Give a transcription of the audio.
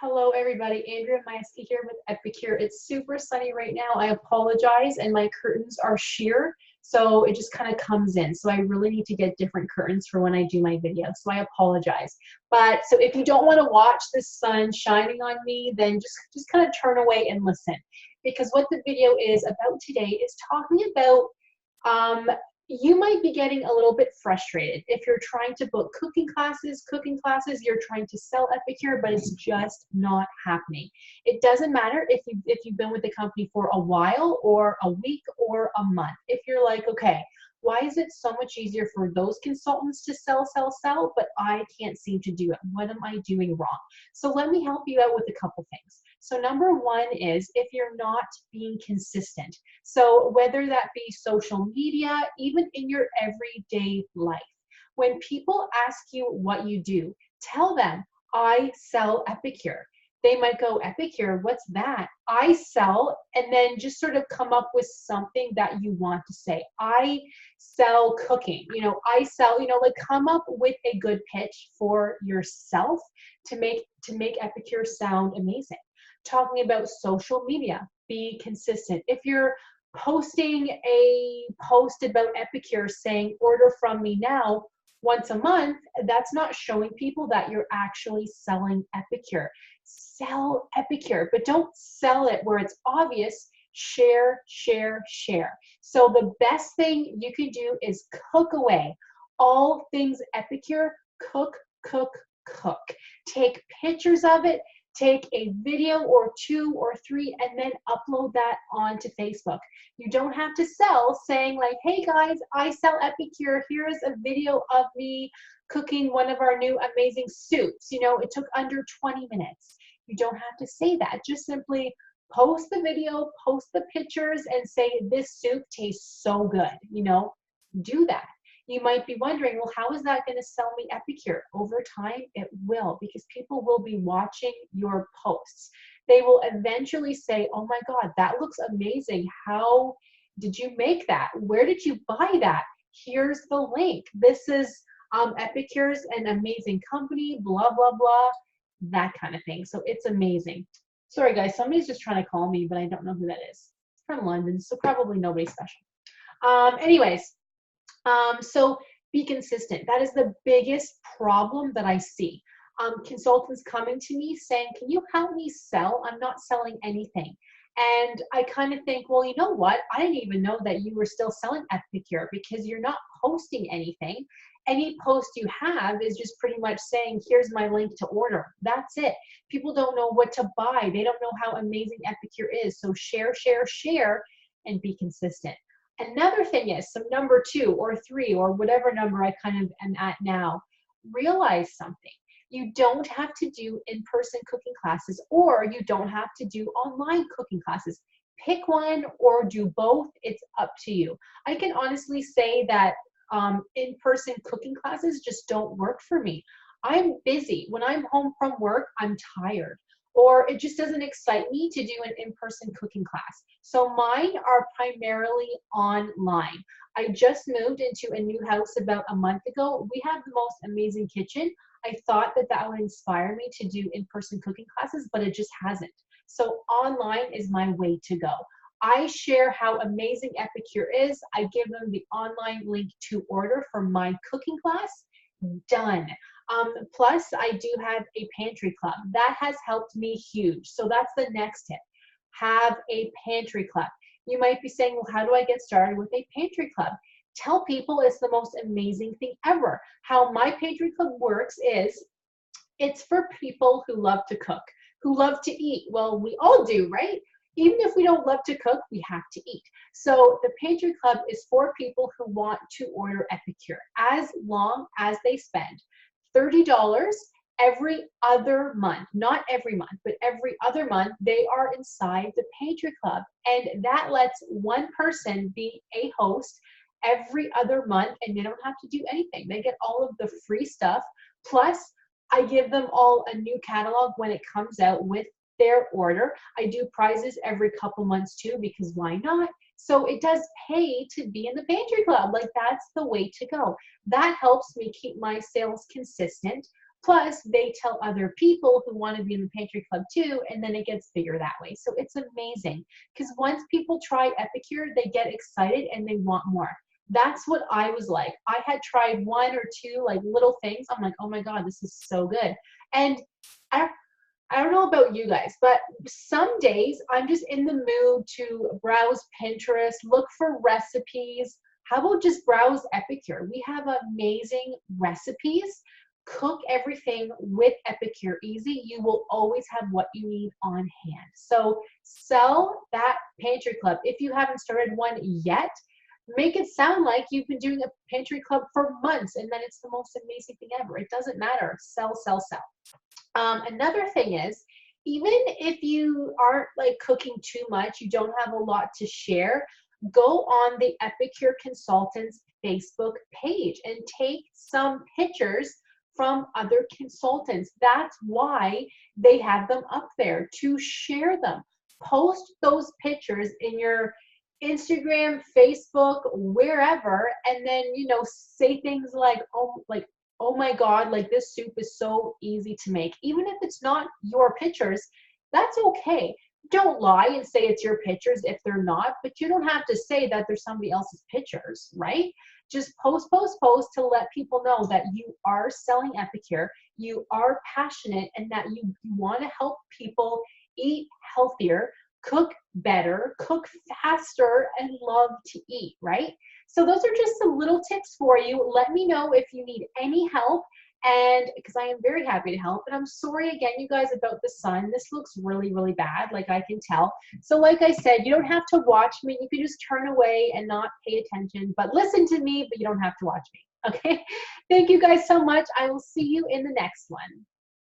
Hello everybody, Andrea Mieski here with EPICURE. It's super sunny right now. I apologize, and my curtains are sheer, so it just kind of comes in. So I really need to get different curtains for when I do my video, so I apologize. But so if you don't want to watch the sun shining on me, then just kind of turn away and listen. Because what the video is about today is talking about you might be getting a little bit frustrated if you're trying to book cooking classes, you're trying to sell Epicure, but it's just not happening. It doesn't matter if you've been with the company for a while or a week or a month. If you're like, okay, why is it so much easier for those consultants to sell, but I can't seem to do it? What am I doing wrong? So let me help you out with a couple things. So number one is if you're not being consistent. So whether that be social media, even in your everyday life, when people ask you what you do, tell them, I sell Epicure. They might go, Epicure, what's that? I sell, and then just sort of come up with something that you want to say. I sell cooking, I sell, like come up with a good pitch for yourself to make Epicure sound amazing. Talking about social media, be consistent. If you're posting a post about Epicure saying order from me now once a month, that's not showing people that you're actually selling Epicure. Sell Epicure, but don't sell it where it's obvious. Share, share, share. So the best thing you can do is cook away all things Epicure. Cook, cook, cook. Take pictures of it. Take a video or 2 or 3 and then upload that onto Facebook. You don't have to sell saying like, hey guys, I sell Epicure. Here's a video of me cooking one of our new amazing soups. It took under 20 minutes. You don't have to say that. Just simply post the video, post the pictures and say this soup tastes so good. Do that. You might be wondering, well, how is that going to sell me Epicure? Over time, it will, because people will be watching your posts. They will eventually say, oh my God, that looks amazing. How did you make that? Where did you buy that? Here's the link. This is Epicure's an amazing company, blah, blah, blah, that kind of thing. So it's amazing. Sorry, guys, somebody's just trying to call me, but I don't know who that is. It's from London, so probably nobody special. Anyways. So be consistent. That is the biggest problem that I see. Consultants coming to me saying, can you help me sell? I'm not selling anything. And I kind of think, well, you know what? I didn't even know that you were still selling Epicure because you're not posting anything. Any post you have is just pretty much saying, here's my link to order. That's it. People don't know what to buy. They don't know how amazing Epicure is. So share, share, share, and be consistent. Another thing is, so number 2 or 3 or whatever number I kind of am at now, realize something. You don't have to do in-person cooking classes, or you don't have to do online cooking classes. Pick one or do both. It's up to you. I can honestly say that in-person cooking classes just don't work for me. I'm busy. When I'm home from work, I'm tired. Or it just doesn't excite me to do an in-person cooking class. So mine are primarily online. I just moved into a new house about a month ago. We have the most amazing kitchen. I thought that would inspire me to do in-person cooking classes, but it just hasn't. So online is my way to go. I share how amazing Epicure is. I give them the online link to order for my cooking class. Done. Plus, I do have a pantry club. That has helped me huge. So that's the next tip. Have a pantry club. You might be saying, well, how do I get started with a pantry club? Tell people it's the most amazing thing ever. How my pantry club works is it's for people who love to cook, who love to eat. Well, we all do, right? Even if we don't love to cook, we have to eat. So the pantry club is for people who want to order Epicure as long as they spend $30 every other month, not every month, but every other month. They are inside the pantry club, and that lets one person be a host every other month, and they don't have to do anything. They get all of the free stuff, plus I give them all a new catalog when it comes out with their order. I do prizes every couple months too, because why not? So it does pay to be in the pantry club. Like, that's the way to go. That helps me keep my sales consistent. Plus, they tell other people who want to be in the pantry club too, and then it gets bigger that way. So it's amazing because once people try Epicure, they get excited and they want more. That's what I was like. I had tried one or two like little things. I'm like, oh my God, this is so good. And I, I don't know about you guys, but some days I'm just in the mood to browse Pinterest, look for recipes. How about just browse Epicure? We have amazing recipes. Cook everything with Epicure Easy. You will always have what you need on hand. So sell that pantry club. If you haven't started one yet, make it sound like you've been doing a pantry club for months and then it's the most amazing thing ever. It doesn't matter. Sell, sell, sell. Another thing is, even if you aren't like cooking too much, you don't have a lot to share, go on the Epicure Consultants Facebook page and take some pictures from other consultants. That's why they have them up there, to share them. Post those pictures in your Instagram, Facebook, wherever, and then, you know, say things like, oh my God, like this soup is so easy to make. Even if it's not your pictures, that's okay. Don't lie and say it's your pictures if they're not, but you don't have to say that they're somebody else's pictures, right? Just post, post, post to let people know that you are selling Epicure, you are passionate, and that you want to help people eat healthier, cook better, cook faster, and love to eat, right? So those are just some little tips for you. Let me know if you need any help, and because I am very happy to help. And I'm sorry again, you guys, about the sun. This looks really, really bad, like I can tell. So like I said, you don't have to watch me. You can just turn away and not pay attention, but listen to me, but you don't have to watch me. Okay? Thank you guys so much. I will see you in the next one.